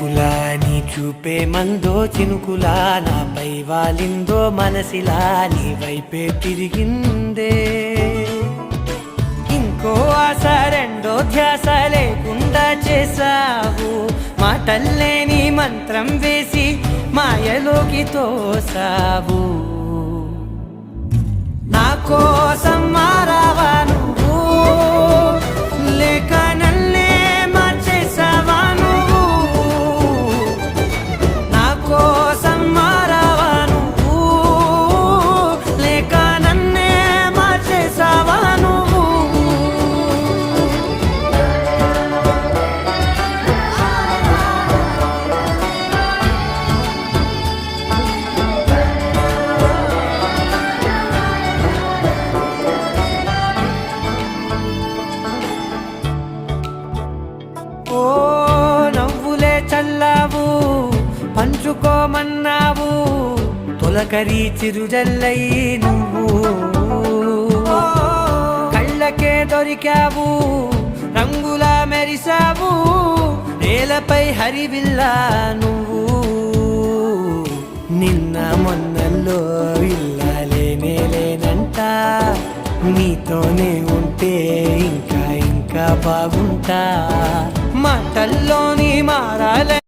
చూపులా నీ చూపే మందో చినుకులా నాపై వాలిందో మనసిలా నీ వైపే తిరిగిందే ఇంకో ఆశ రెండో ధ్యాస లేకుండా చేసావు మాటల్లే నీ మంత్రం వేసి మాయలోకి తోసావు నా కోసం మారావా నువ్వు లేక నన్నే మార్చేసావా నువ్వు నా కోసం మారావా నువ్వు లేక నన్నే మార్చేసావా నువ్వు ఓ నవ్వులే చల్లావు పంచుకోమన్నావు తొలకరి చిరుజల్లై నువ్వు కళ్ళకే దొరికావు రంగులా మెరిసావు నేలపై హరివిల్లా నువ్వు నిన్న మొన్నల్లో ఇల్లాలేనే లేనంట నీతోనే ఉంటే ఇంకా ఇంకా బాగుంటా మాటల్లోని మారాలే